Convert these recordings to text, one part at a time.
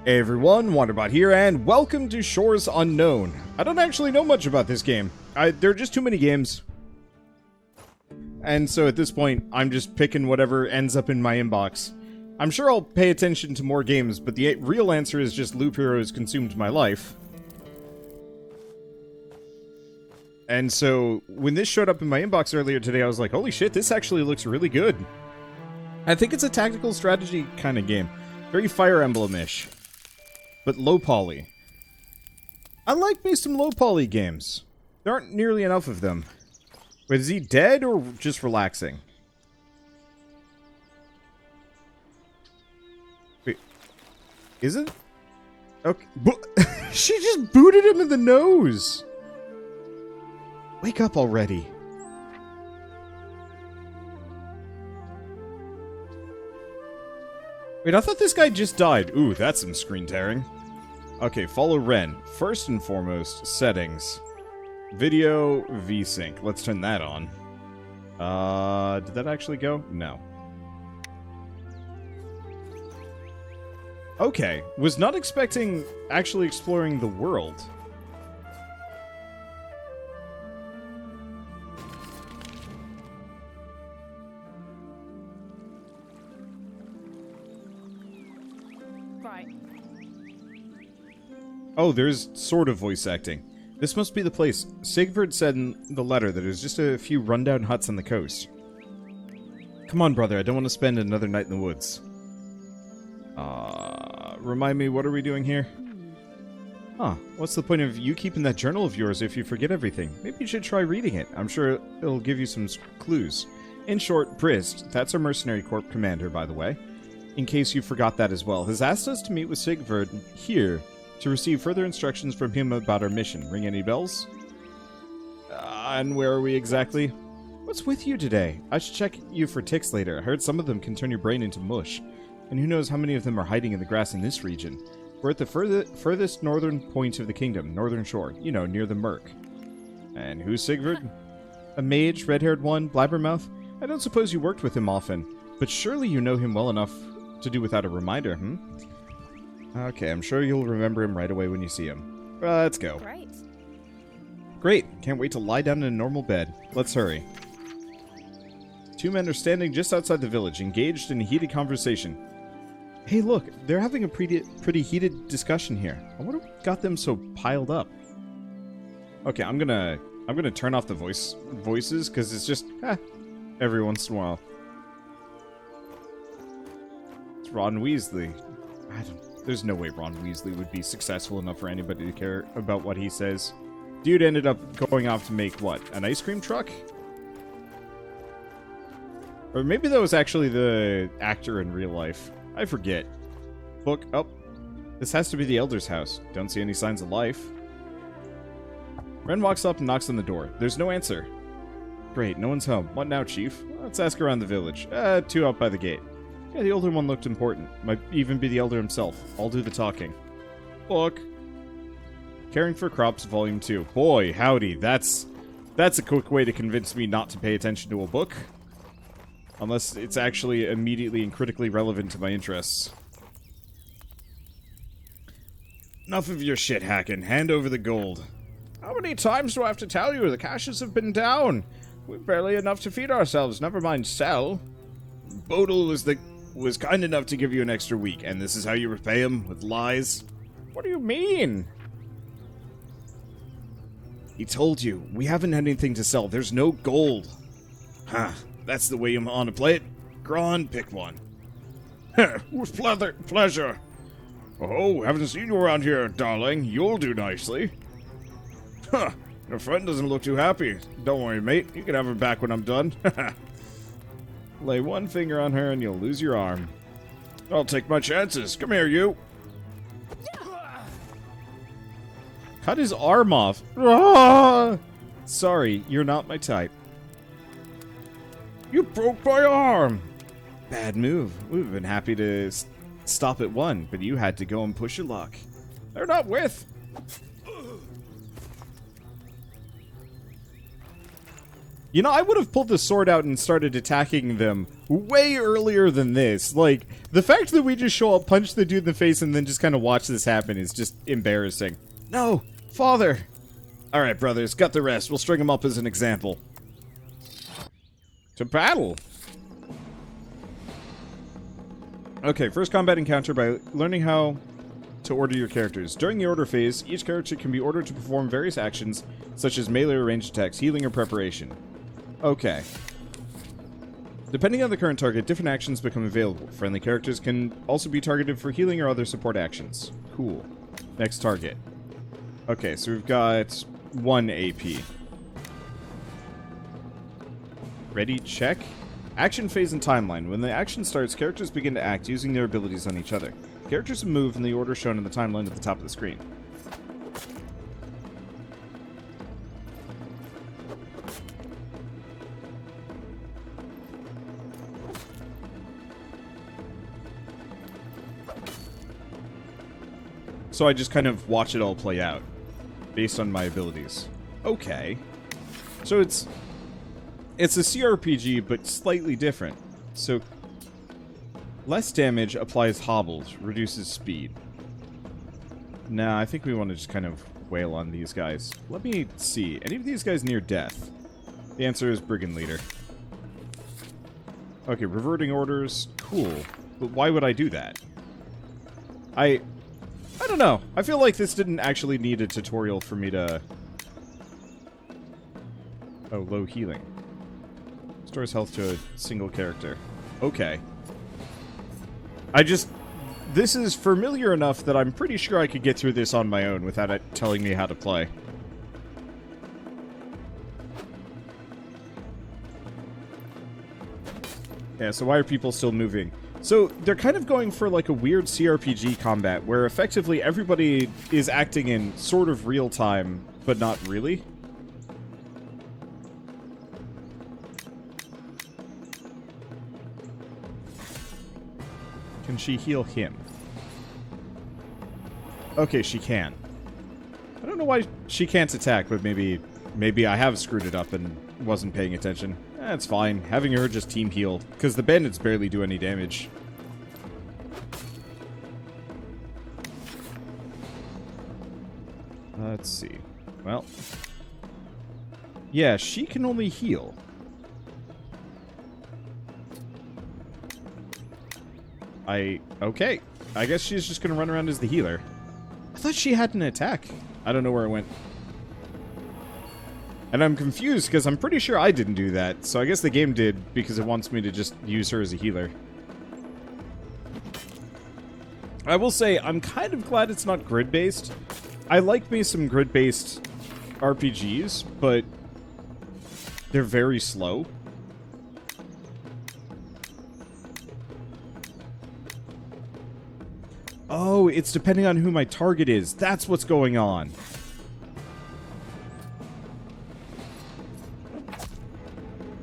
Hey everyone, Wanderbot here, and welcome to Shores Unknown. I don't actually know much about this game. There are just too many games. And so at this point, I'm just picking whatever ends up in my inbox. I'm sure I'll pay attention to more games, but the real answer is just Loop Hero has consumed my life. And so, when this showed up in my inbox earlier today, I was like, holy shit, this actually looks really good. I think it's a tactical strategy kind of game. Very Fire Emblem-ish. But low poly. I like me some low poly games. There aren't nearly enough of them. Wait, is he dead or just relaxing? Wait. Is it? Okay. She just booted him in the nose! Wake up already. Wait, I thought this guy just died. Ooh, that's some screen tearing. Okay, follow Ren. First and foremost, settings. Video VSync. Let's turn that on. Did that actually go? No. Okay, was not expecting actually exploring the world. Oh, there's sort of voice acting. This must be the place. Sigvard said in the letter that there's just a few rundown huts on the coast. Come on, brother, I don't want to spend another night in the woods. Remind me, what are we doing here? Huh, what's the point of you keeping that journal of yours if you forget everything? Maybe you should try reading it. I'm sure it'll give you some clues. In short, Prist, that's our mercenary corps commander, by the way, in case you forgot that as well, has asked us to meet with Sigvard here to receive further instructions from him about our mission. Ring any bells? And where are we exactly? What's with you today? I should check you for ticks later. I heard some of them can turn your brain into mush. And who knows how many of them are hiding in the grass in this region. We're at the furthest northern point of the kingdom, northern shore. You know, near the Murk. And who's Sigvard? A mage, red-haired one, blabbermouth? I don't suppose you worked with him often, but surely you know him well enough to do without a reminder, hmm? Okay, I'm sure you'll remember him right away when you see him. Let's go. Great. Can't wait to lie down in a normal bed. Let's hurry. Two men are standing just outside the village, engaged in a heated conversation. Hey, look, they're having a pretty heated discussion here. I wonder what got them so piled up. Okay, I'm gonna turn off the voices because it's just every once in a while. It's Ron Weasley. There's no way Ron Weasley would be successful enough for anybody to care about what he says. Dude ended up going off to make, what, an ice cream truck? Or maybe that was actually the actor in real life. I forget. Book. Oh. This has to be the Elder's house. Don't see any signs of life. Ren walks up and knocks on the door. There's no answer. Great, no one's home. What now, Chief? Let's ask around the village. Two out by the gate. Yeah, the older one looked important. Might even be the elder himself. I'll do the talking. Book. Caring for Crops, Volume 2. Boy, howdy. That's a quick way to convince me not to pay attention to a book. Unless it's actually immediately and critically relevant to my interests. Enough of your shit hacking. Hand over the gold. How many times do I have to tell you? The caches have been down. We've barely enough to feed ourselves, never mind sell. Bodil was kind enough to give you an extra week, and this is how you repay him? With lies? What do you mean? He told you. We haven't had anything to sell. There's no gold. Huh. That's the way you want to play it. Gron, pick one. With pleasure. Oh, haven't seen you around here, darling. You'll do nicely. Huh. Your friend doesn't look too happy. Don't worry, mate. You can have her back when I'm done. Lay one finger on her and you'll lose your arm. I'll take my chances. Come here, you. Cut his arm off. Ah! Sorry, you're not my type. You broke my arm. Bad move. We've been happy to stop at one, but you had to go and push your luck. They're not with. You know, I would have pulled the sword out and started attacking them way earlier than this. Like, the fact that we just show up, punch the dude in the face, and then just kind of watch this happen is just embarrassing. No! Father! Alright, brothers, got the rest. We'll string them up as an example. To battle! Okay, first combat encounter by learning how to order your characters. During the order phase, each character can be ordered to perform various actions, such as melee or ranged attacks, healing, or preparation. Okay. Depending on the current target, different actions become available. Friendly characters can also be targeted for healing or other support actions. Cool. Next target. Okay, so we've got 1 AP. Ready? Check. Action phase and timeline. When the action starts, characters begin to act using their abilities on each other. Characters move in the order shown in the timeline at the top of the screen. So I just kind of watch it all play out, based on my abilities. Okay. So it's a CRPG, but slightly different. So, less damage applies hobbles, reduces speed. Nah, I think we want to just kind of wail on these guys. Let me see. Any of these guys near death? The answer is Brigand Leader. Okay, reverting orders. Cool. But why would I do that? I don't know. I feel like this didn't actually need a tutorial for me to... Oh, low healing. Restores health to a single character. Okay. This is familiar enough that I'm pretty sure I could get through this on my own without it telling me how to play. Yeah, so why are people still moving? So, they're kind of going for like a weird CRPG combat where effectively everybody is acting in sort of real time, but not really. Can she heal him? Okay, she can. I don't know why she can't attack, but maybe I have screwed it up and wasn't paying attention. That's fine. Having her just team heal, because the bandits barely do any damage. Let's see. Well. Yeah, she can only heal. Okay. I guess she's just gonna run around as the healer. I thought she had an attack. I don't know where it went. And I'm confused because I'm pretty sure I didn't do that. So I guess the game did because it wants me to just use her as a healer. I will say, I'm kind of glad it's not grid-based. I like me some grid-based RPGs, but they're very slow. Oh, it's depending on who my target is. That's what's going on.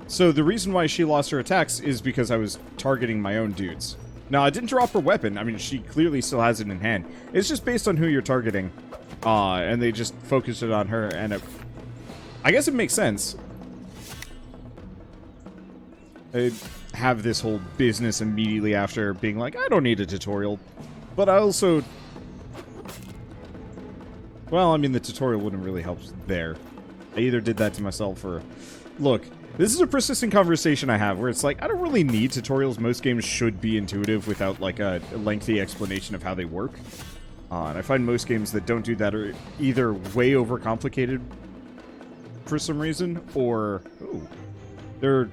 So the reason why she lost her attacks is because I was targeting my own dudes. Now, I didn't drop her weapon. I mean, she clearly still has it in hand. It's just based on who you're targeting. And they just focused it on her, and I guess it makes sense. They have this whole business immediately after being like, I don't need a tutorial. But I also... Well, I mean, the tutorial wouldn't really help there. I either did that to myself or... Look, this is a persistent conversation I have where it's like, I don't really need tutorials. Most games should be intuitive without, like, a lengthy explanation of how they work. And I find most games that don't do that are either way overcomplicated for some reason, or... Ooh. They're...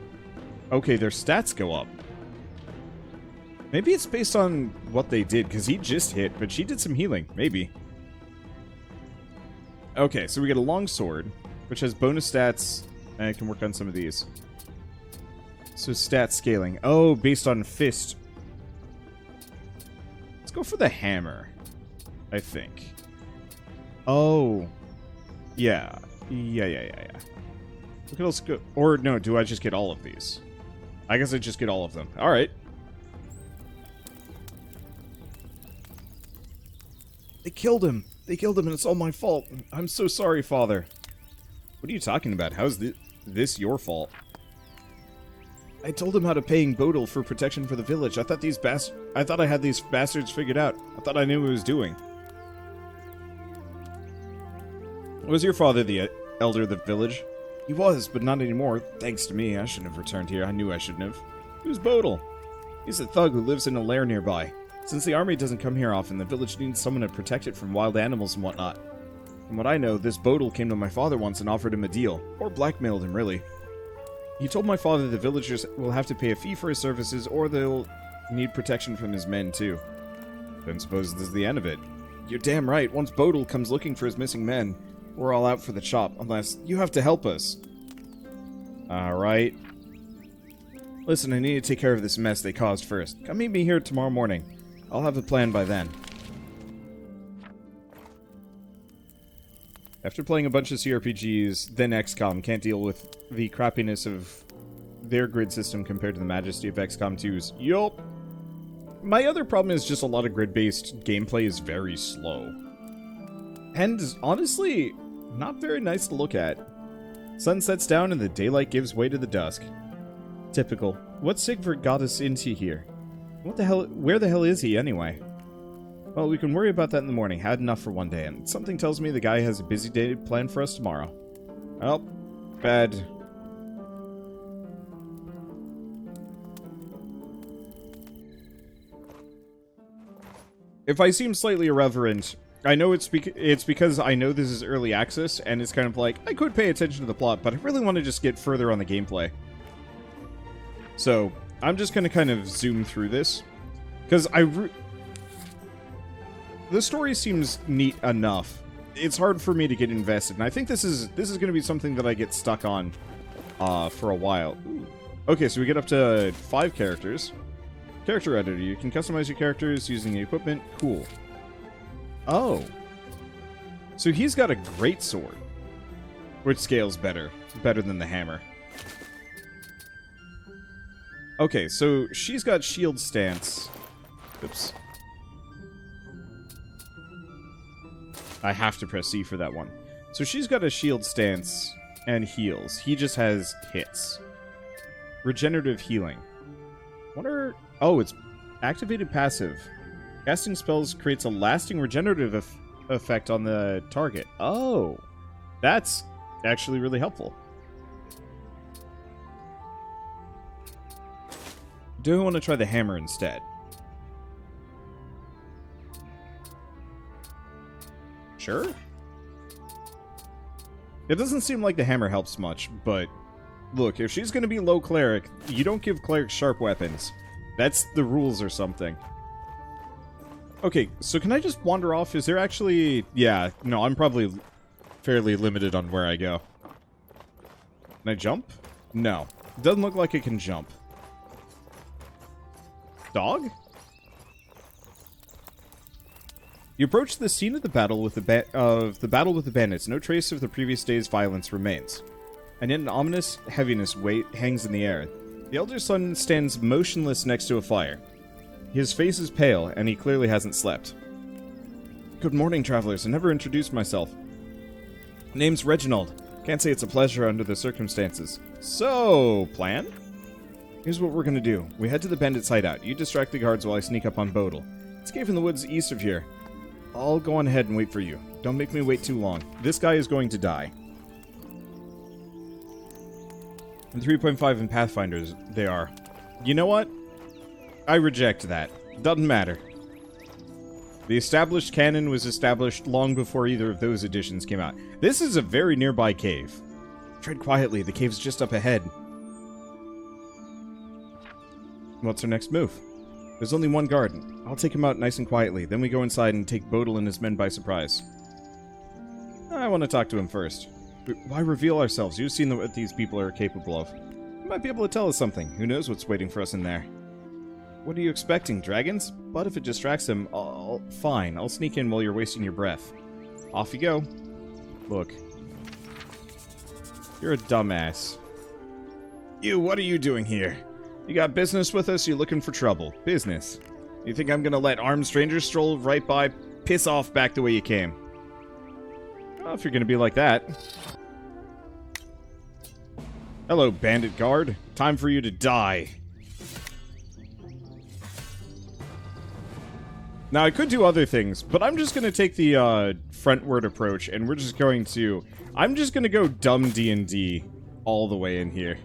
Okay, their stats go up. Maybe it's based on what they did, because he just hit, but she did some healing. Maybe. Okay, so we get a long sword, which has bonus stats, and I can work on some of these. So stat scaling. Oh, based on fist. Let's go for the hammer, I think. Oh. Yeah. Yeah. Look at else go. Or, no, do I just get all of these? I guess I just get all of them. Alright. They killed him. They killed him, and it's all my fault. I'm so sorry, Father. What are you talking about? How's this? this your fault? I told him how to paying Bodil for protection for the village. I thought I had these bastards figured out. I thought I knew what I was doing. Was your father the elder of the village? He was, but not anymore. Thanks to me, I shouldn't have returned here. I knew I shouldn't have. Who's Bodil? He's a thug who lives in a lair nearby. Since the army doesn't come here often, the village needs someone to protect it from wild animals and whatnot. From what I know, this Bodil came to my father once and offered him a deal. Or blackmailed him, really. He told my father the villagers will have to pay a fee for his services, or they'll need protection from his men, too. Don't suppose this is the end of it. You're damn right. Once Bodil comes looking for his missing men, we're all out for the chop, unless you have to help us. Alright. Listen, I need to take care of this mess they caused first. Come meet me here tomorrow morning. I'll have a plan by then. After playing a bunch of CRPGs, then XCOM can't deal with the crappiness of their grid system compared to the majesty of XCOM 2's. Yup. My other problem is just a lot of grid-based gameplay is very slow. And honestly, not very nice to look at. Sun sets down and the daylight gives way to the dusk. Typical. What Sigvard got us into here? What the hell? Where the hell is he, anyway? Well, we can worry about that in the morning. Had enough for one day, and something tells me the guy has a busy day planned for us tomorrow. Well, bad. If I seem slightly irreverent, I know it's because I know this is early access, and it's kind of like, I could pay attention to the plot, but I really want to just get further on the gameplay. So, I'm just going to kind of zoom through this, because the story seems neat enough. It's hard for me to get invested, and I think this is going to be something that I get stuck on for a while. Ooh. Okay, so we get up to 5 characters. Character editor. You can customize your characters using the equipment. Cool. Oh. So he's got a great sword, which scales better than the hammer. Okay, so she's got shield stance. Oops. I have to press C for that one. So she's got a shield stance and heals. He just has hits. Regenerative healing. Wonder... Oh, it's activated passive. Casting spells creates a lasting regenerative effect on the target. Oh, that's actually really helpful. Do I want to try the hammer instead? Sure. It doesn't seem like the hammer helps much, but look, if she's going to be low cleric, you don't give clerics sharp weapons. That's the rules or something. Okay, so can I just wander off? Is there actually... Yeah, no, I'm probably fairly limited on where I go. Can I jump? No. Doesn't look like it can jump. Dog? You approach the scene of the battle with the bandits. No trace of the previous day's violence remains, and yet an ominous heaviness hangs in the air. The elder son stands motionless next to a fire. His face is pale, and he clearly hasn't slept. Good morning, travelers. I never introduced myself. Name's Reginald. Can't say it's a pleasure under the circumstances. So, plan? Here's what we're gonna do. We head to the bandits' hideout. You distract the guards while I sneak up on Bodil. It's a cave in the woods east of here. I'll go on ahead and wait for you. Don't make me wait too long. This guy is going to die. And 3.5 in Pathfinders, they are. You know what? I reject that. Doesn't matter. The established canon was established long before either of those editions came out. This is a very nearby cave. Tread quietly, the cave's just up ahead. What's our next move? There's only one guard. I'll take him out nice and quietly, then we go inside and take Bodil and his men by surprise. I want to talk to him first. Why reveal ourselves? You've seen what these people are capable of. You might be able to tell us something. Who knows what's waiting for us in there? What are you expecting? Dragons? But if it distracts them, fine. I'll sneak in while you're wasting your breath. Off you go. Look. You're a dumbass. You, what are you doing here? You got business with us? You're looking for trouble. Business. You think I'm gonna let armed strangers stroll right by? Piss off back the way you came. Well, if you're gonna be like that. Hello, bandit guard. Time for you to die. Now, I could do other things, but I'm just going to take the frontward approach, and we're just going to... I'm just going to go dumb D&D all the way in here.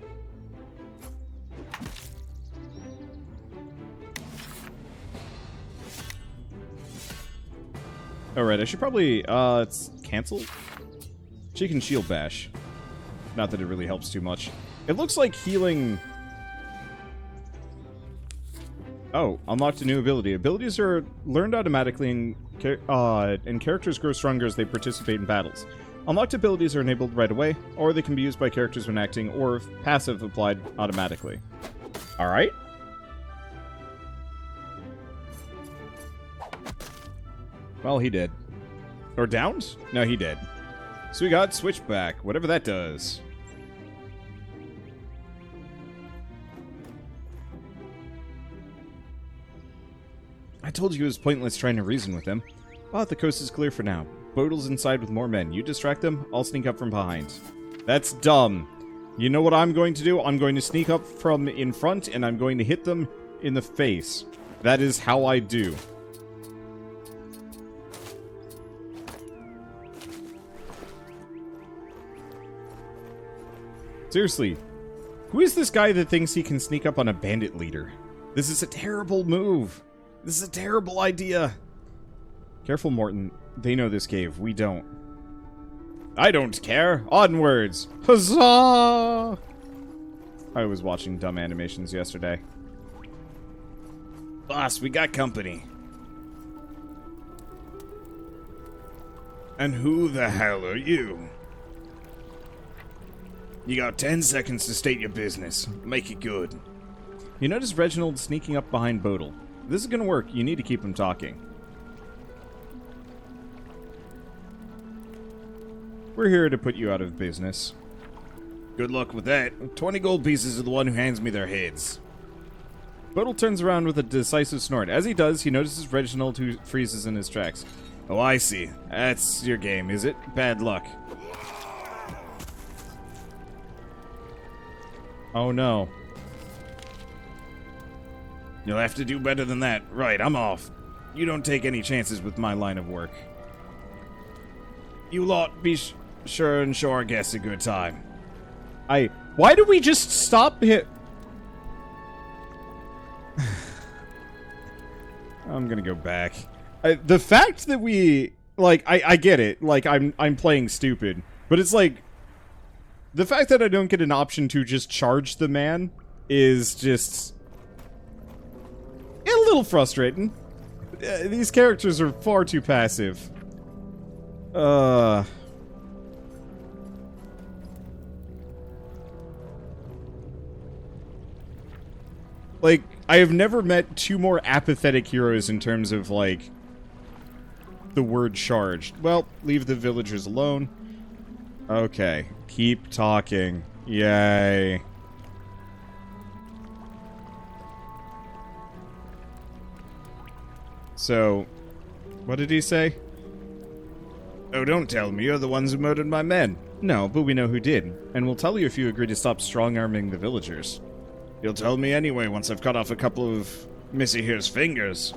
Alright, I should probably, it's cancel? She can shield bash. Not that it really helps too much. It looks like healing... Oh, unlocked a new ability. Abilities are learned automatically and characters grow stronger as they participate in battles. Unlocked abilities are enabled right away, or they can be used by characters when acting, or passive applied automatically. Alright. Well, he did. Or downed? No, he did. So we got Switchback, whatever that does. I told you it was pointless trying to reason with him. Oh, the coast is clear for now. Bodil's inside with more men. You distract them, I'll sneak up from behind. That's dumb. You know what I'm going to do? I'm going to sneak up from in front, and I'm going to hit them in the face. That is how I do. Seriously, who is this guy that thinks he can sneak up on a bandit leader? This is a terrible move. This is a terrible idea. Careful, Morton. They know this cave. We don't. I don't care. Onwards. Huzzah! I was watching dumb animations yesterday. Boss, we got company. And who the hell are you? You got 10 seconds to state your business. Make it good. You notice Reginald sneaking up behind Bodil. If this is gonna work, you need to keep him talking. We're here to put you out of business. Good luck with that. 20 gold pieces to the one who hands me their heads. Bodil turns around with a decisive snort. As he does, he notices Reginald, who freezes in his tracks. Oh, I see. That's your game, is it? Bad luck. Oh no. You'll have to do better than that. Right, I'm off. You don't take any chances with my line of work. You lot be sure and show our guests a good time. Why do we just stop here? I'm gonna go back. The fact that we... Like, I get it. Like, I'm playing stupid. But it's like... The fact that I don't get an option to just charge the man is just... a little frustrating. These characters are far too passive. Like, I have never met two more apathetic heroes in terms of, like, the word charged. Well, leave the villagers alone. Okay, keep talking. Yay. So, what did he say? Oh, don't tell me you're the ones who murdered my men. No, but we know who did, and we'll tell you if you agree to stop strong-arming the villagers. You'll tell me anyway once I've cut off a couple of Missy here's fingers.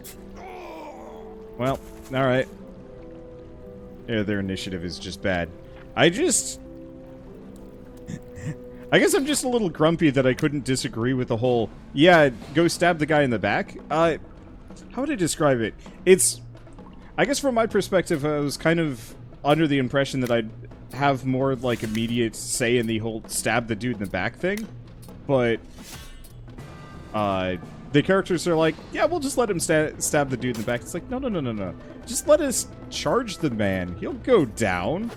Well, alright. Yeah, their initiative is just bad. I guess I'm just a little grumpy that I couldn't disagree with the whole, yeah, go stab the guy in the back. How would I describe it? It's... I guess from my perspective, I was kind of under the impression that I'd have more, like, immediate say in the whole stab the dude in the back thing. But... the characters are like, yeah, we'll just let him stab the dude in the back. It's like, no, no, no, no, no. Just let us charge the man. He'll go down.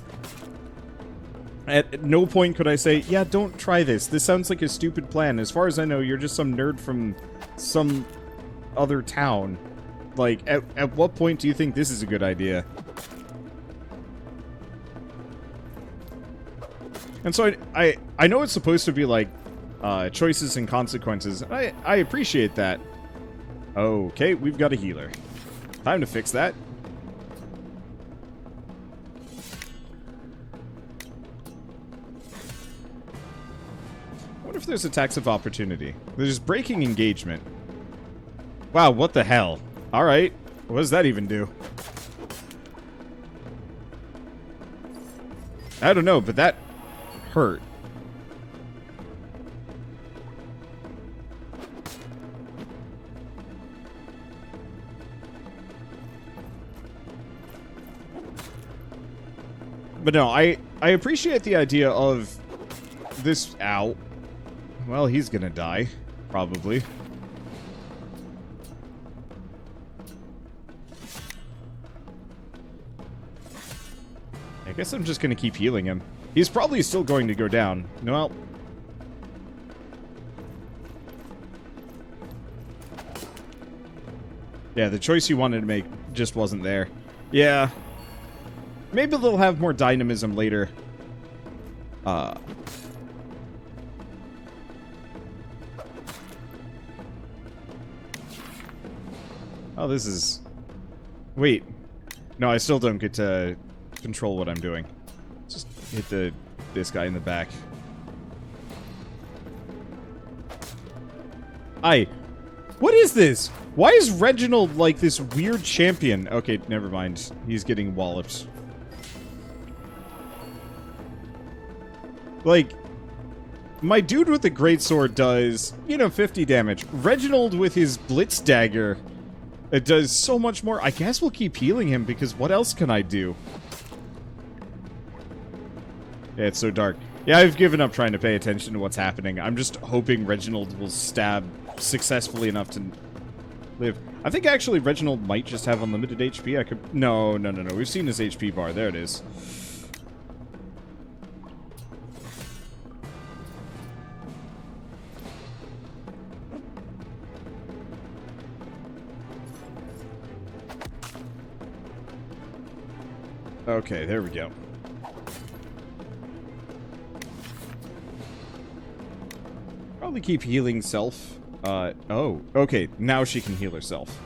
At no point could I say, yeah, don't try this. This sounds like a stupid plan. As far as I know, you're just some nerd from some other town. Like, at what point do you think this is a good idea? And so I know it's supposed to be like, choices and consequences. I appreciate that. Okay, we've got a healer. Time to fix that. if there's attacks of opportunity. There's breaking engagement. Wow, what the hell? Alright. What does that even do? I don't know, but that hurt. But no, I appreciate the idea of this... Ow. Well, he's gonna die. Probably. I guess I'm just gonna keep healing him. He's probably still going to go down. Well... Yeah, the choice you wanted to make just wasn't there. Yeah. Maybe they'll have more dynamism later. Oh, this is... Wait. No, I still don't get to control what I'm doing. Just hit this guy in the back. What is this? Why is Reginald like this weird champion? Okay, never mind. He's getting walloped. Like, my dude with the greatsword does, you know, 50 damage. Reginald with his blitz dagger, it does so much more. I guess we'll keep healing him, because what else can I do? Yeah, it's so dark. Yeah, I've given up trying to pay attention to what's happening. I'm just hoping Reginald will stab successfully enough to live. I think actually Reginald might just have unlimited HP. I could... No. We've seen his HP bar. There it is. Okay, there we go. Probably keep healing self. Oh, okay, now she can heal herself.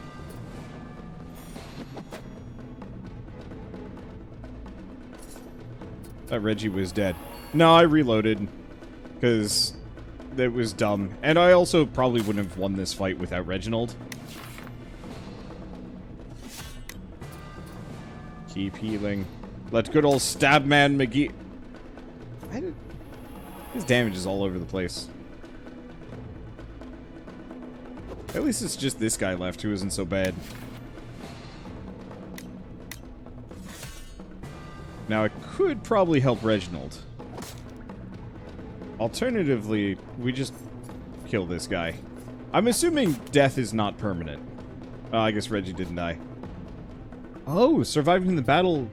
That Reggie was dead. No, I reloaded. Because that was dumb. And I also probably wouldn't have won this fight without Reginald. Keep healing. Let good old Stabman McGee... His damage is all over the place. At least it's just this guy left who isn't so bad. Now, it could probably help Reginald. Alternatively, we just kill this guy. I'm assuming death is not permanent. I guess Reggie didn't die. Oh, surviving the battle.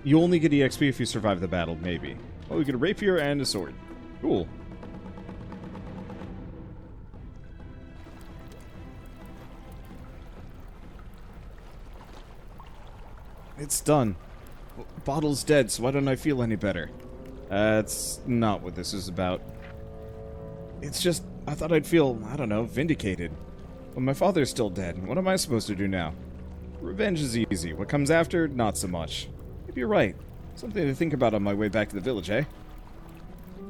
You only get EXP if you survive the battle, maybe. Oh, we get a rapier and a sword. Cool. It's done. Bottle's dead, so why don't I feel any better? That's not what this is about. It's just, I thought I'd feel, I don't know, vindicated. Well, my father's still dead. What am I supposed to do now? Revenge is easy. What comes after, not so much. Maybe you're right. Something to think about on my way back to the village, eh?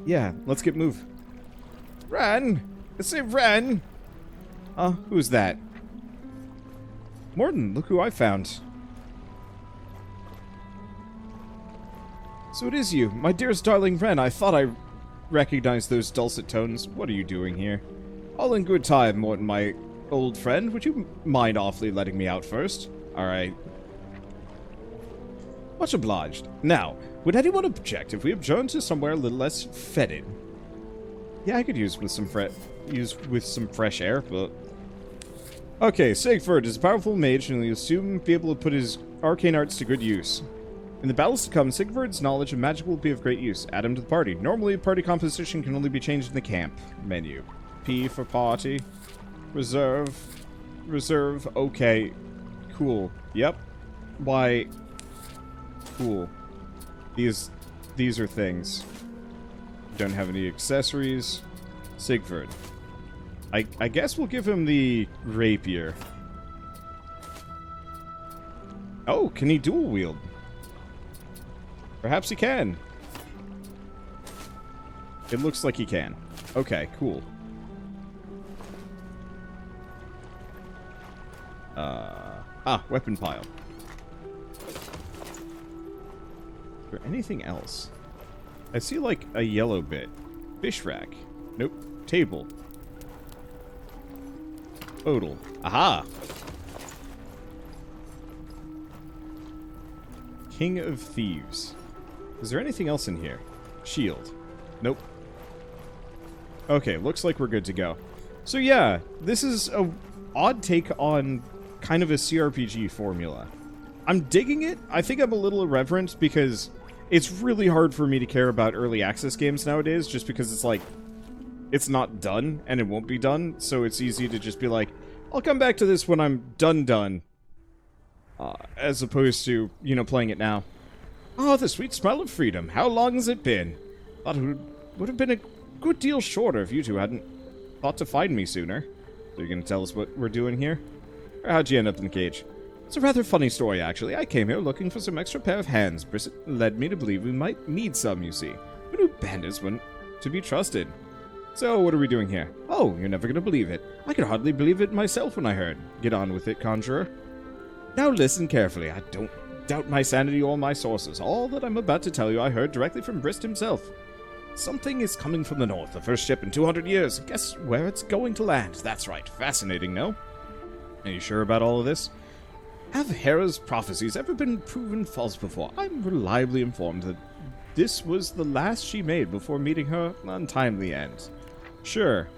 Yeah, let's get moving. Ren! Say Ren! Who's that? Morton, look who I found. So it is you, my dearest darling Ren. I thought I recognized those dulcet tones. What are you doing here? All in good time, Morton, my old friend. Would you mind awfully letting me out first? Alright. Much obliged. Now, would anyone object if we adjourned to somewhere a little less fetid? Yeah, I could use with some fresh air, but... Okay, Sigurd is a powerful mage and he'll soon be able to put his arcane arts to good use. In the battles to come, Sigvard's knowledge of magic will be of great use. Add him to the party. Normally, party composition can only be changed in the camp menu. P for party. Reserve. Reserve. Okay. Cool. Yep. Why? Cool. These are things. Don't have any accessories. Sigvard. I guess we'll give him the rapier. Oh, can he dual wield? Perhaps he can. It looks like he can. Okay, cool. Weapon pile. Is there anything else? I see, like, a yellow bit. Fish rack. Nope. Table. Odal. Aha! King of Thieves. Is there anything else in here? Shield. Nope. Okay, looks like we're good to go. So yeah, this is a odd take on kind of a CRPG formula. I'm digging it. I think I'm a little irreverent because it's really hard for me to care about early access games nowadays just because it's like, it's not done and it won't be done. So it's easy to just be like, I'll come back to this when I'm done. As opposed to, you know, playing it now. Oh, the sweet smell of freedom. How long has it been? Thought it would have been a good deal shorter if you two hadn't thought to find me sooner. So you're gonna tell us what we're doing here? Or how'd you end up in the cage? It's a rather funny story, actually. I came here looking for some extra pair of hands. Brisset led me to believe we might need some, you see. We knew bandits weren't to be trusted. So, what are we doing here? Oh, you're never gonna believe it. I could hardly believe it myself when I heard. Get on with it, conjurer. Now listen carefully. I don't doubt my sanity or my sources. All that I'm about to tell you I heard directly from Brist himself. Something is coming from the north, the first ship in 200 years. Guess where it's going to land? That's right. Fascinating, no? Are you sure about all of this? Have Hera's prophecies ever been proven false before? I'm reliably informed that this was the last she made before meeting her untimely end. Sure.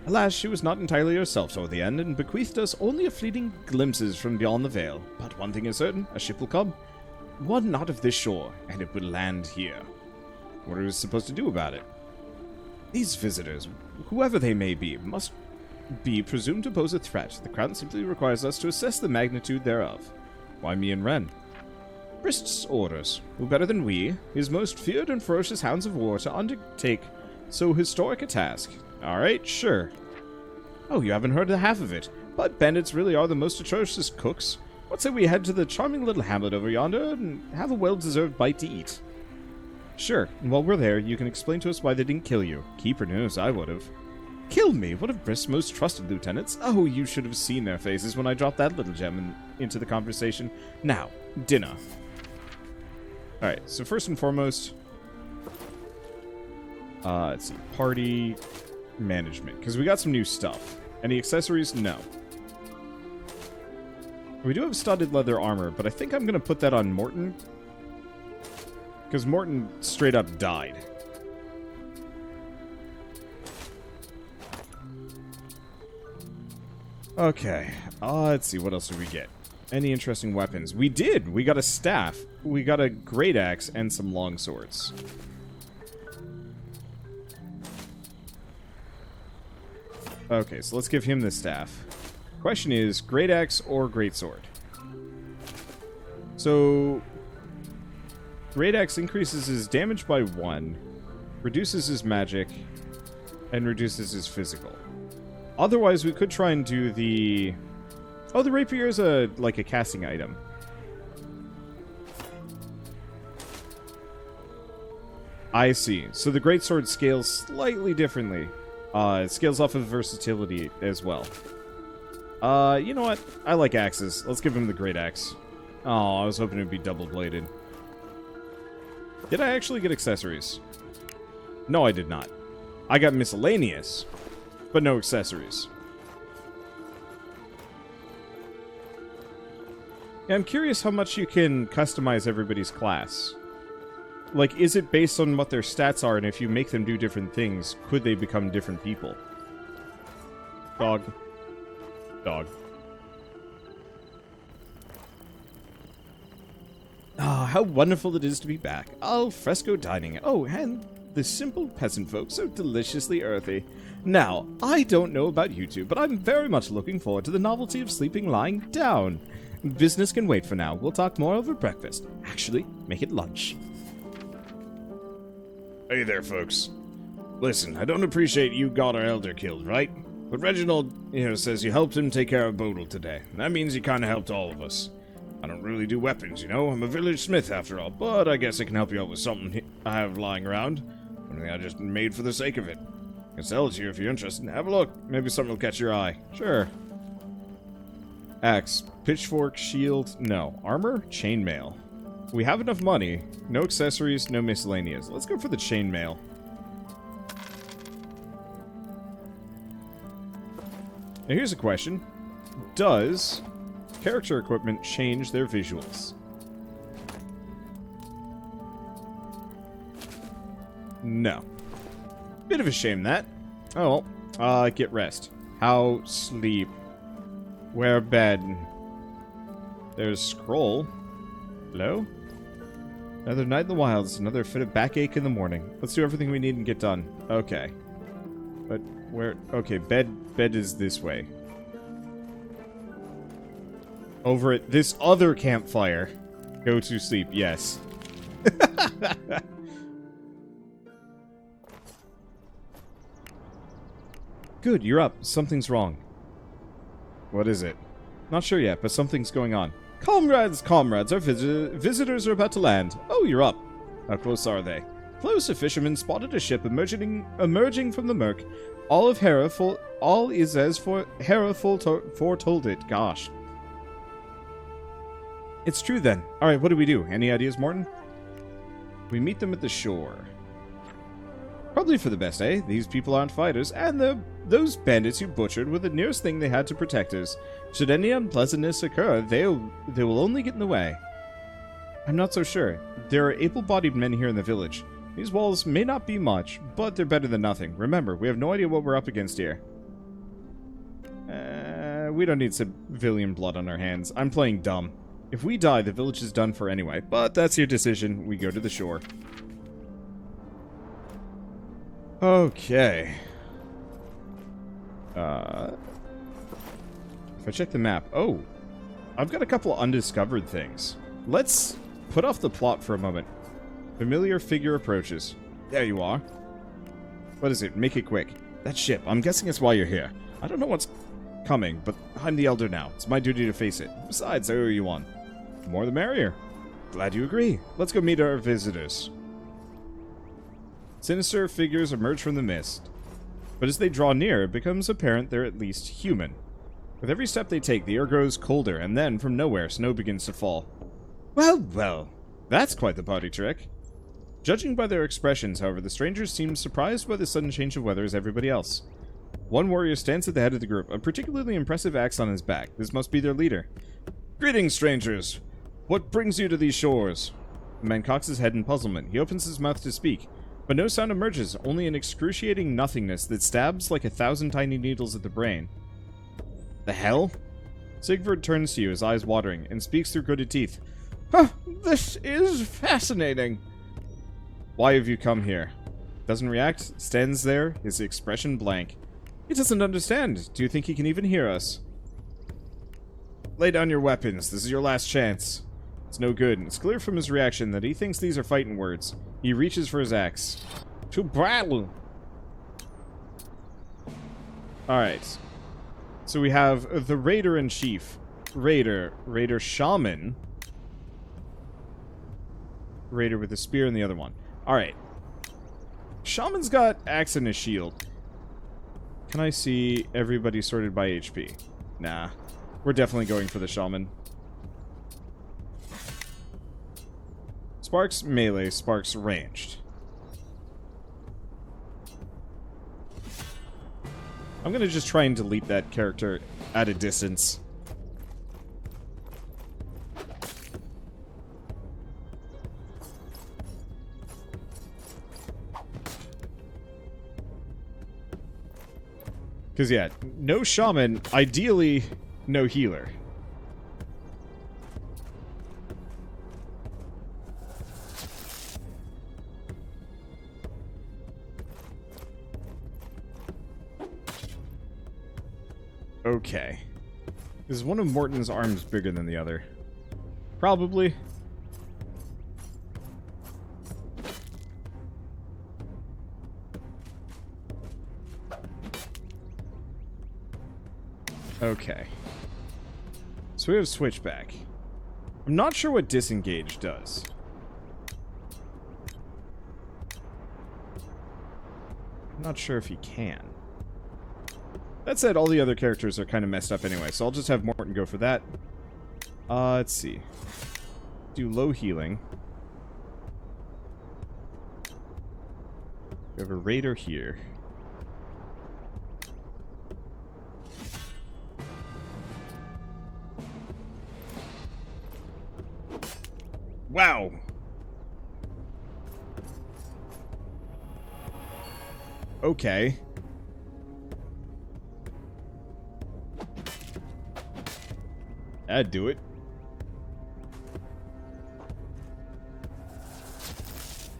Alas, she was not entirely herself toward the end, and bequeathed us only a fleeting glimpses from beyond the veil. But one thing is certain, a ship will come. One not of this shore, and it will land here. What are we supposed to do about it? These visitors, whoever they may be, must be presumed to pose a threat. The Crown simply requires us to assess the magnitude thereof. Why me and Ren? Brist's orders. Who better than we, his most feared and ferocious hounds of war, to undertake so historic a task? Alright, sure. Oh, you haven't heard the half of it. But bandits really are the most atrocious cooks. What say we head to the charming little hamlet over yonder and have a well-deserved bite to eat? Sure, and while we're there, you can explain to us why they didn't kill you. Keeper knows I would've. Killed me? One of Brist's most trusted lieutenants? Oh, you should have seen their faces when I dropped that little gem into the conversation. Now, dinner. Alright, so first and foremost... let's see. Party... management. Because we got some new stuff. Any accessories? No. We do have studded leather armor, but I think I'm going to put that on Morton. Because Morton straight up died. Okay. Let's see. What else did we get? Any interesting weapons? We did! We got a staff. We got a great axe and some long swords. Okay, so let's give him the staff. Question is, great axe or great sword? So, great axe increases his damage by 1, reduces his magic, and reduces his physical. Otherwise, we could try and do the... Oh, the rapier is like a casting item. I see. So the greatsword scales slightly differently. It scales off of versatility as well. You know what? I like axes. Let's give him the great axe. Oh, I was hoping it would be double-bladed. Did I actually get accessories? No, I did not. I got miscellaneous, but no accessories. Yeah, I'm curious how much you can customize everybody's class. Like, is it based on what their stats are, and if you make them do different things, could they become different people? Dog. Dog. Ah, how wonderful it is to be back. Al fresco dining. Oh, and the simple peasant folk, so deliciously earthy. Now, I don't know about you two, but I'm very much looking forward to the novelty of sleeping lying down. Business can wait for now. We'll talk more over breakfast. Actually, make it lunch. Hey there, folks. Listen, I don't appreciate you got our elder killed, right? But Reginald, says you helped him take care of Bodil today. That means you kinda helped all of us. I don't really do weapons, I'm a village smith after all, but I guess I can help you out with something I have lying around. Something I just made for the sake of it. can sell it to you if you're interested. Have a look. Maybe something will catch your eye. Sure. Axe. Pitchfork. Shield. No. Armor? Chainmail. We have enough money. No accessories, no miscellaneous. Let's go for the chainmail. Now here's a question. Does character equipment change their visuals? No. Bit of a shame, that. Oh, well. Get rest. How sleep. Where bed. There's scroll. Hello? Another night in the wilds. Another fit of backache in the morning. Let's do everything we need and get done. Okay. But where... Okay, bed is this way. Over at this other campfire. Go to sleep, yes. Good, you're up. Something's wrong. What is it? Not sure yet, but something's going on. Comrades, our visitors are about to land. Oh, you're up. How close are they? Close, a fisherman spotted a ship emerging from the Murk. All is as Hera foretold it. Gosh. It's true then. Alright, what do we do? Any ideas, Morton? We meet them at the shore. Probably for the best, eh? These people aren't fighters, and those bandits you butchered were the nearest thing they had to protectors. Should any unpleasantness occur, they will only get in the way. I'm not so sure. There are able-bodied men here in the village. These walls may not be much, but they're better than nothing. Remember, we have no idea what we're up against here. We don't need civilian blood on our hands. I'm playing dumb. If we die, the village is done for anyway, but that's your decision. We go to the shore. Okay. If I check the map... Oh! I've got a couple undiscovered things. Let's put off the plot for a moment. Familiar figure approaches. There you are. What is it? Make it quick. That ship. I'm guessing it's why you're here. I don't know what's coming, but I'm the elder now. It's my duty to face it. Besides, I owe you one. The more the merrier. Glad you agree. Let's go meet our visitors. Sinister figures emerge from the mist. But as they draw near, it becomes apparent they're at least human. With every step they take, the air grows colder, and then, from nowhere, snow begins to fall. Well, well. That's quite the party trick. Judging by their expressions, however, the strangers seem surprised by the sudden change of weather as everybody else. One warrior stands at the head of the group, a particularly impressive axe on his back. This must be their leader. Greetings, strangers. What brings you to these shores? The man cocks his head in puzzlement. He opens his mouth to speak, but no sound emerges, only an excruciating nothingness that stabs like 1,000 tiny needles at the brain. The hell? Sigvard turns to you, his eyes watering, and speaks through gritted teeth. Huh, this is fascinating. Why have you come here? Doesn't react, stands there, his expression blank. He doesn't understand. Do you think he can even hear us? Lay down your weapons. This is your last chance. It's no good. It's clear from his reaction that he thinks these are fighting words. He reaches for his axe. To battle! Alright. So we have the Raider-in-Chief. Raider Shaman. Raider with a spear in the other one. Alright. Shaman's got axe and a shield. Can I see everybody sorted by HP? Nah. We're definitely going for the Shaman. Sparks melee, Sparks ranged. I'm gonna just try and delete that character at a distance. Because, yeah, no shaman, ideally, no healer. Okay. Is one of Morton's arms bigger than the other? Probably. Okay. So we have switchback. I'm not sure what disengage does. I'm not sure if he can. That said, all the other characters are kind of messed up anyway, so I'll just have Morton go for that. Let's see. Do low healing. We have a raider here. Wow. Okay. That'd do it.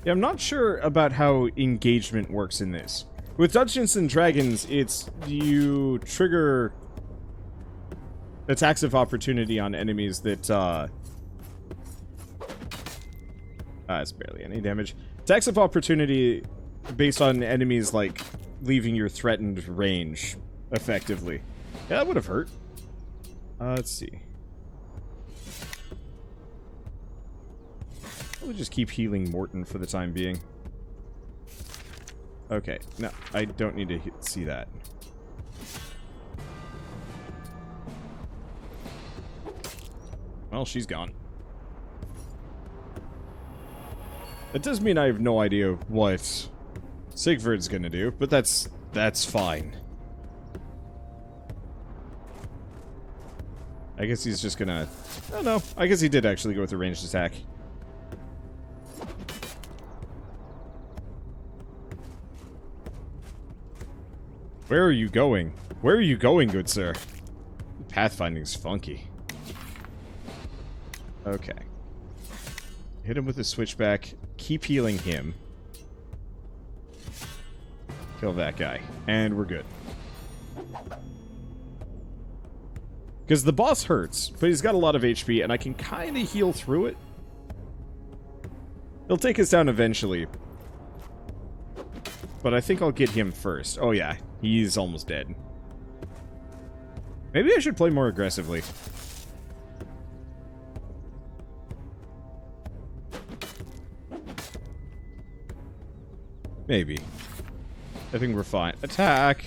Yeah, I'm not sure about how engagement works in this. With Dungeons and Dragons, it's you trigger attacks of opportunity on enemies that, it's barely any damage. Attacks of opportunity based on enemies, like, leaving your threatened range, effectively. Yeah, that would have hurt. Let's see. We'll just keep healing Morton for the time being. Okay, no, I don't need to see that. Well, she's gone. That does mean I have no idea what Sigvard's gonna do, but that's fine. I guess he's just gonna... Oh no, I guess he did actually go with a ranged attack. Where are you going? Where are you going, good sir? Pathfinding's funky. Okay. Hit him with a switchback. Keep healing him. Kill that guy. And we're good. Because the boss hurts, but he's got a lot of HP, and I can kind of heal through it. He'll take us down eventually. But I think I'll get him first. Oh yeah, he's almost dead. Maybe I should play more aggressively. Maybe. I think we're fine. Attack!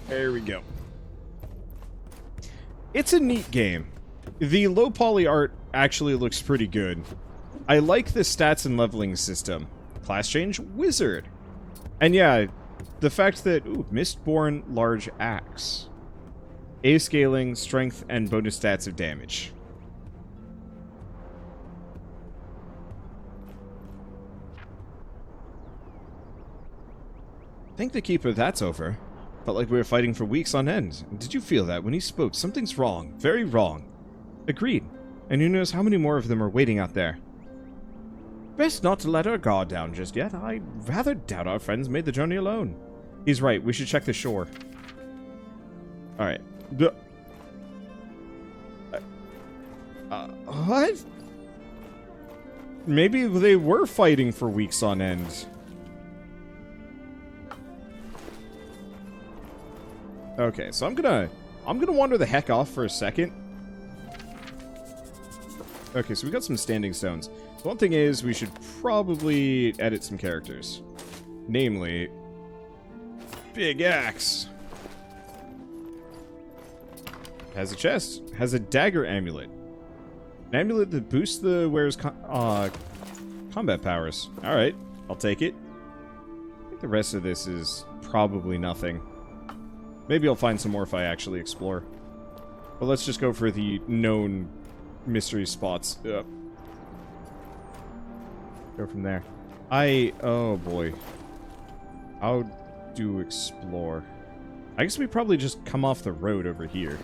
There we go. It's a neat game. The low poly art actually looks pretty good. I like the stats and leveling system. Class change, wizard. And yeah, the fact that, ooh, Mistborn large axe. A scaling, strength, and bonus stats of damage. Thank the Keeper that's over. Felt like we were fighting for weeks on end. Did you feel that when he spoke? Something's wrong. Very wrong. Agreed. And who knows how many more of them are waiting out there. Best not to let our guard down just yet. I rather doubt our friends made the journey alone. He's right. We should check the shore. Alright. What? Maybe they were fighting for weeks on end. Okay, so I'm gonna wander the heck off for a second. Okay, so we got some standing stones. So one thing is, we should probably edit some characters. Namely, Big Axe. Has a chest. Has a dagger amulet. An amulet that boosts the wearer's combat powers. Alright, I'll take it. I think the rest of this is probably nothing. Maybe I'll find some more if I actually explore. But let's just go for the known mystery spots. Go from there. Oh boy. How do explore? I guess we probably just come off the road over here.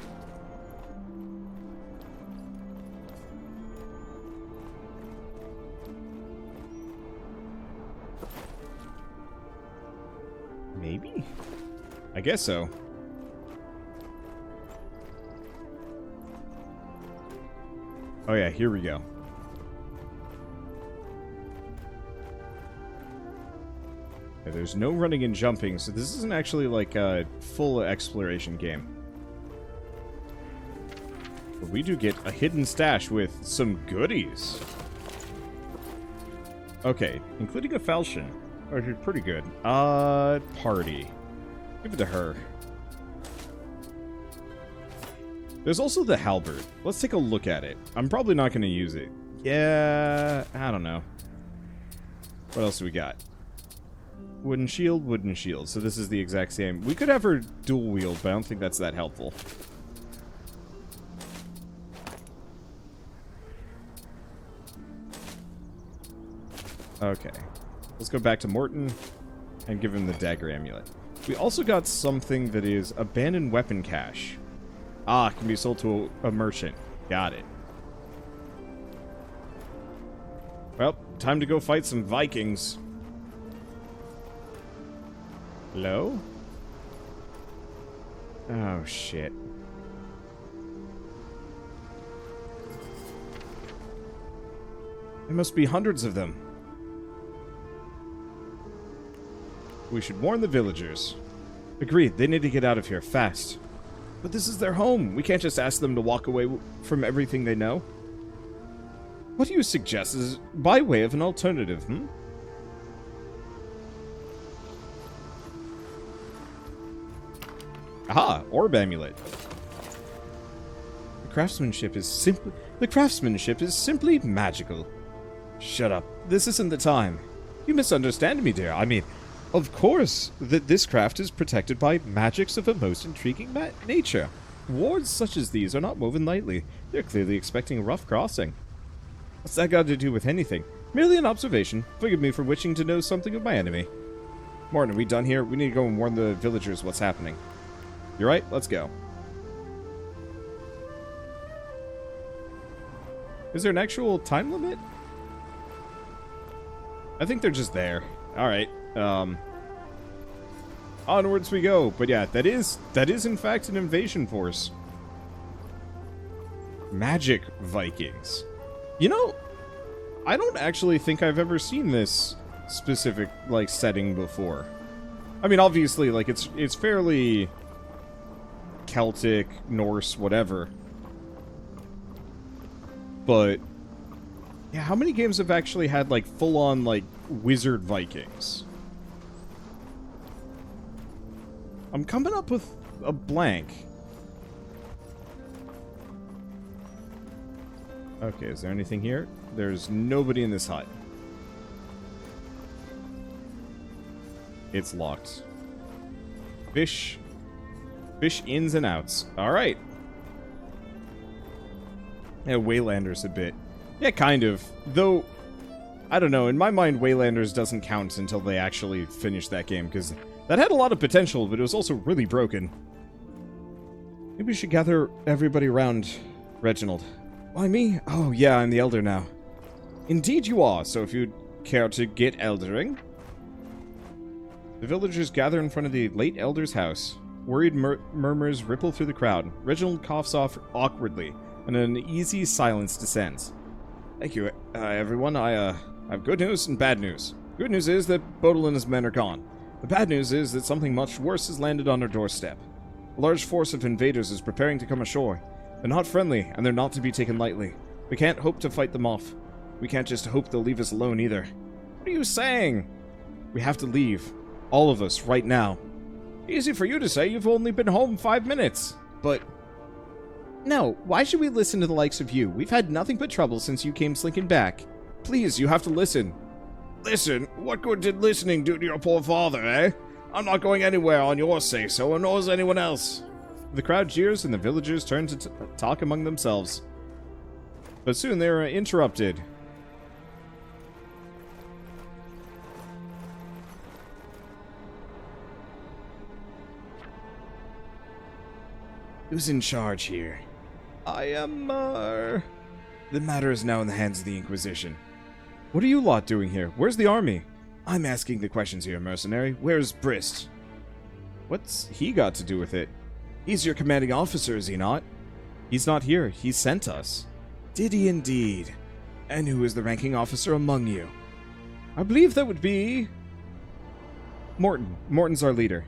Maybe? I guess so. Oh yeah, here we go. Yeah, there's no running and jumping, so this isn't actually like a full exploration game. But we do get a hidden stash with some goodies. Okay, including a falchion. Which is pretty good. Party. Give it to her. There's also the halberd. Let's take a look at it. I'm probably not going to use it. Yeah, I don't know. What else do we got? Wooden shield, wooden shield. So this is the exact same. We could have her dual wield, but I don't think that's that helpful. Okay. Let's go back to Morton and give him the dagger amulet. We also got something that is abandoned weapon cache. Ah, can be sold to a merchant. Got it. Well, time to go fight some Vikings. Hello? Oh, shit. There must be hundreds of them. We should warn the villagers. Agreed, they need to get out of here, fast. But this is their home. We can't just ask them to walk away from everything they know. What do you suggest is by way of an alternative, Aha, orb amulet. The craftsmanship is simply magical. Shut up. This isn't the time. You misunderstand me, dear. I mean, of course, that this craft is protected by magics of a most intriguing nature. Wards such as these are not woven lightly. They're clearly expecting a rough crossing. What's that got to do with anything? Merely an observation. Forgive me for wishing to know something of my enemy. Morton, are we done here? We need to go and warn the villagers what's happening. You're right, let's go. Is there an actual time limit? I think they're just there. Alright. Onwards we go. But yeah, that is in fact an invasion force. Magic Vikings. You know, I don't actually think I've ever seen this specific, like, setting before. I mean, obviously, like, it's fairly Celtic, Norse, whatever. But yeah, how many games have actually had, like, full-on, like, wizard Vikings? I'm coming up with a blank. Okay, is there anything here? There's nobody in this hut. It's locked. Fish ins and outs. Alright. Yeah, Waylanders a bit. Yeah, kind of. Though, I don't know, in my mind, Waylanders doesn't count until they actually finish that game, because that had a lot of potential, but it was also really broken. Maybe we should gather everybody around, Reginald. Why me? Oh, yeah, I'm the elder now. Indeed you are, so if you'd care to get eldering. The villagers gather in front of the late elder's house. Worried murmurs ripple through the crowd. Reginald coughs off awkwardly, and an uneasy silence descends. Thank you, everyone. I have good news and bad news. Good news is that Bodil and his men are gone. The bad news is that something much worse has landed on our doorstep. A large force of invaders is preparing to come ashore. They're not friendly, and they're not to be taken lightly. We can't hope to fight them off. We can't just hope they'll leave us alone either. What are you saying? We have to leave. All of us, right now. Easy for you to say, you've only been home 5 minutes. But... no, why should we listen to the likes of you? We've had nothing but trouble since you came slinking back. Please, you have to listen. Listen? What good did listening do to your poor father, eh? I'm not going anywhere on your say-so, and nor is anyone else. The crowd jeers and the villagers turn to talk among themselves. But soon they are interrupted. Who's in charge here? I am, The matter is now in the hands of the Inquisition. What are you lot doing here? Where's the army? I'm asking the questions here, mercenary. Where's Brist? What's he got to do with it? He's your commanding officer, is he not? He's not here. He sent us. Did he indeed? And who is the ranking officer among you? I believe that would be... Morton. Morton's our leader.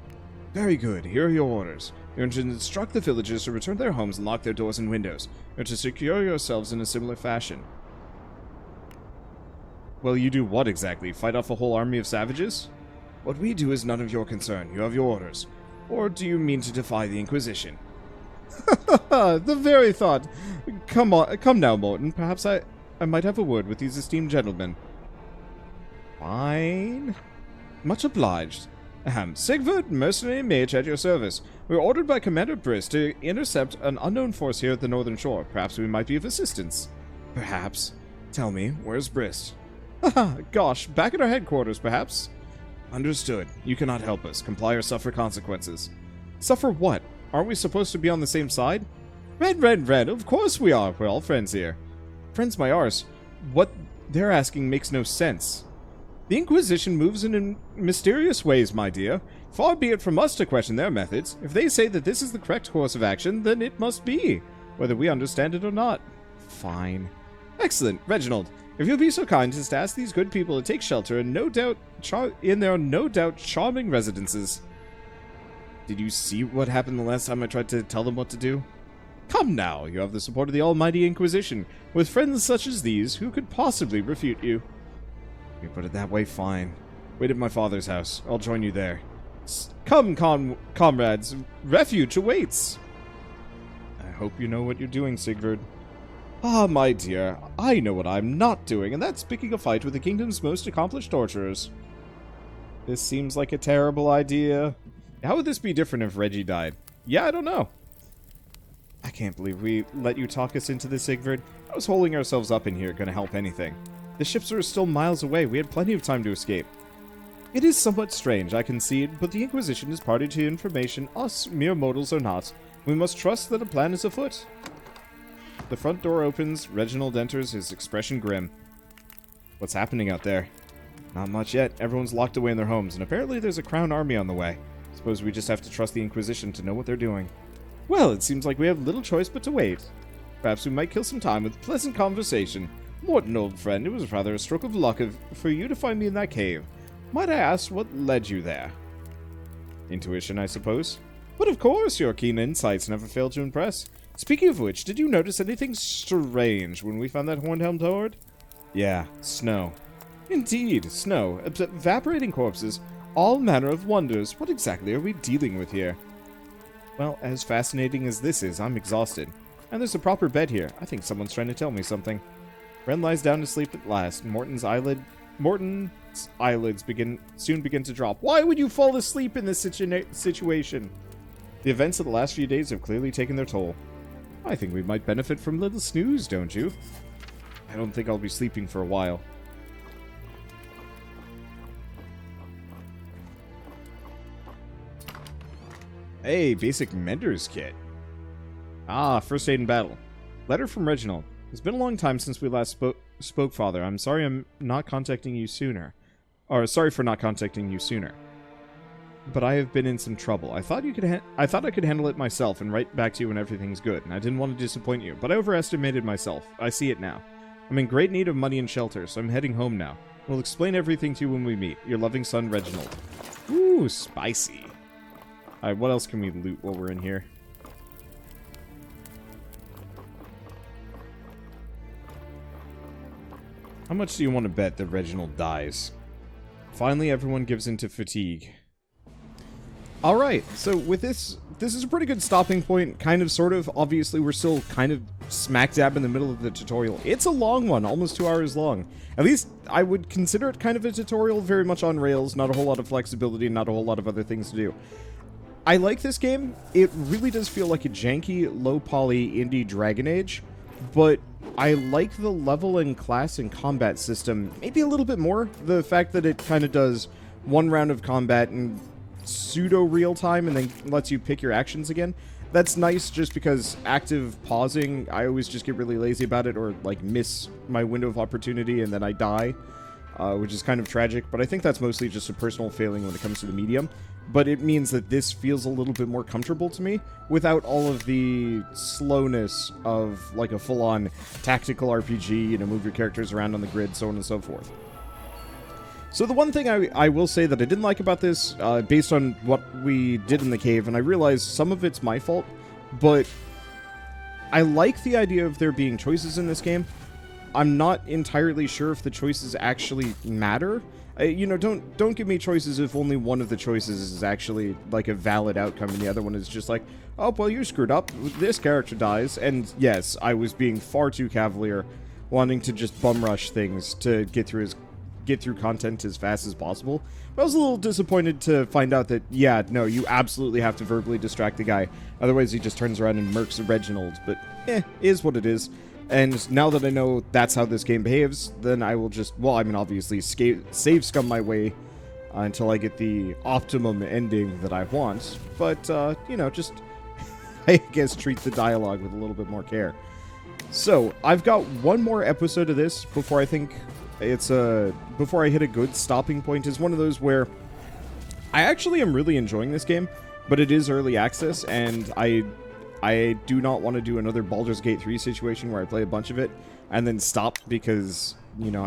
Very good. Here are your orders. You're to instruct the villagers to return to their homes and lock their doors and windows. You're to secure yourselves in a similar fashion. Well, you do what exactly? Fight off a whole army of savages? What we do is none of your concern. You have your orders. Or do you mean to defy the Inquisition? The very thought. Come now, Morton. Perhaps I might have a word with these esteemed gentlemen. Fine. Much obliged. Ahem. Sigvard, mercenary mage at your service. We were ordered by Commander Briss to intercept an unknown force here at the northern shore. Perhaps we might be of assistance. Perhaps. Tell me, where's Briss? Haha, gosh, back at our headquarters, perhaps? Understood. You cannot help us. Comply or suffer consequences. Suffer what? Aren't we supposed to be on the same side? Red. Of course we are. We're all friends here. Friends my arse. What they're asking makes no sense. The Inquisition moves in mysterious ways, my dear. Far be it from us to question their methods. If they say that this is the correct course of action, then it must be, whether we understand it or not. Fine. Excellent. Reginald, if you'll be so kind as to ask these good people to take shelter in their no doubt charming residences. Did you see what happened the last time I tried to tell them what to do? Come now, you have the support of the almighty Inquisition. With friends such as these, who could possibly refute you? You put it that way, fine. Wait at my father's house. I'll join you there. Come, comrades. Refuge awaits. I hope you know what you're doing, Sigvard. Ah, my dear, I know what I'm not doing, and that's picking a fight with the kingdom's most accomplished torturers. This seems like a terrible idea. How would this be different if Reggie died? Yeah, I don't know. I can't believe we let you talk us into this, Sigvard. I was holding ourselves up in here, gonna help anything. The ships are still miles away. We had plenty of time to escape. It is somewhat strange, I concede, but the Inquisition is party to information us mere mortals are not. We must trust that a plan is afoot. The front door opens. Reginald enters, his expression grim. What's happening out there? Not much yet. Everyone's locked away in their homes, and apparently there's a crown army on the way. Suppose we just have to trust the Inquisition to know what they're doing. Well, it seems like we have little choice but to wait. Perhaps we might kill some time with pleasant conversation. Morton, old friend, it was rather a stroke of luck for you to find me in that cave. Might I ask what led you there? Intuition, I suppose. But of course, your keen insights never fail to impress. Speaking of which, did you notice anything strange when we found that horned-helmed horde? Yeah, snow. Indeed, snow. Evaporating corpses. All manner of wonders. What exactly are we dealing with here? Well, as fascinating as this is, I'm exhausted. And there's a proper bed here. I think someone's trying to tell me something. Ren lies down to sleep at last. Morton's eyelids soon begin to drop. Why would you fall asleep in this situation? The events of the last few days have clearly taken their toll. I think we might benefit from a little snooze, don't you? I don't think I'll be sleeping for a while. Hey, basic mentor's kit. Ah, first aid in battle. Letter from Reginald. It's been a long time since we last spoke, Father. I'm sorry I'm not contacting you sooner. Or, sorry for not contacting you sooner. But I have been in some trouble. I thought I could handle it myself and write back to you when everything's good, and I didn't want to disappoint you, but I overestimated myself. I see it now. I'm in great need of money and shelter, so I'm heading home now. We'll explain everything to you when we meet. Your loving son, Reginald. Ooh, spicy. Alright, what else can we loot while we're in here? How much do you want to bet that Reginald dies? Finally, everyone gives in to fatigue. Alright, so with this is a pretty good stopping point, kind of, sort of. Obviously, we're still kind of smack dab in the middle of the tutorial. It's a long one, almost 2 hours long. At least, I would consider it kind of a tutorial, very much on rails, not a whole lot of flexibility, not a whole lot of other things to do. I like this game. It really does feel like a janky, low-poly indie Dragon Age, but I like the level and class and combat system maybe a little bit more. The fact that it kind of does one round of combat in pseudo real time and then lets you pick your actions again. That's nice just because active pausing, I always just get really lazy about it or like miss my window of opportunity and then I die, which is kind of tragic, but I think that's mostly just a personal failing when it comes to the medium. But it means that this feels a little bit more comfortable to me without all of the slowness of like a full-on tactical RPG, you know, move your characters around on the grid, so on and so forth. So the one thing I will say that I didn't like about this, based on what we did in the cave, and I realize some of it's my fault, but I like the idea of there being choices in this game. I'm not entirely sure if the choices actually matter. You know, don't give me choices if only one of the choices is actually, like, a valid outcome, and the other one is just like, oh, well, you screwed up, this character dies, and yes, I was being far too cavalier, wanting to just bum rush things to get through content as fast as possible. But I was a little disappointed to find out that, yeah, no, you absolutely have to verbally distract the guy. Otherwise, he just turns around and murks Reginald. But, is what it is. And now that I know that's how this game behaves, then I will just, well, I mean, obviously, save scum my way until I get the optimum ending that I want. But, you know, just, I guess, treat the dialogue with a little bit more care. So, I've got one more episode of this before I think before I hit a good stopping point. Is one of those where I actually am really enjoying this game, but it is early access, and I do not want to do another Baldur's Gate 3 situation where I play a bunch of it and then stop because, you know,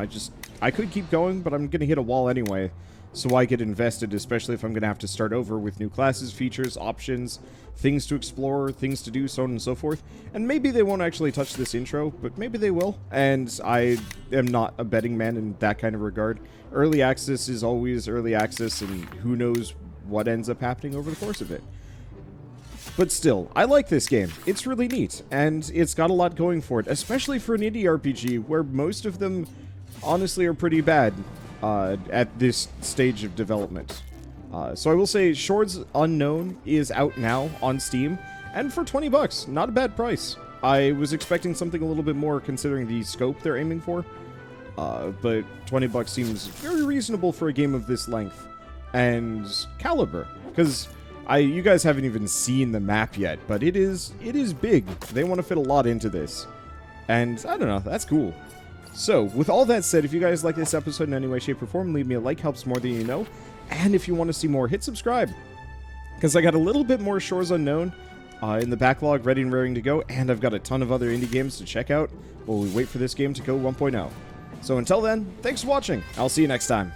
I could keep going, but I'm going to hit a wall anyway, so I get invested, especially if I'm going to have to start over with new classes, features, options, things to explore, things to do, so on and so forth. And maybe they won't actually touch this intro, but maybe they will, and I am not a betting man in that kind of regard. Early access is always early access, and who knows what ends up happening over the course of it. But still, I like this game. It's really neat, and it's got a lot going for it, especially for an indie RPG, where most of them, honestly, are pretty bad at this stage of development. So I will say, Shores Unknown is out now on Steam, and for 20 bucks, not a bad price. I was expecting something a little bit more considering the scope they're aiming for, but 20 bucks seems very reasonable for a game of this length and caliber, because you guys haven't even seen the map yet, but it is big. They want to fit a lot into this, and I don't know, that's cool. So, with all that said, if you guys like this episode in any way, shape, or form, leave me a like, helps more than you know. And if you want to see more, hit subscribe. Because I got a little bit more Shores Unknown in the backlog, ready and raring to go, and I've got a ton of other indie games to check out while we wait for this game to go 1.0. So until then, thanks for watching. I'll see you next time.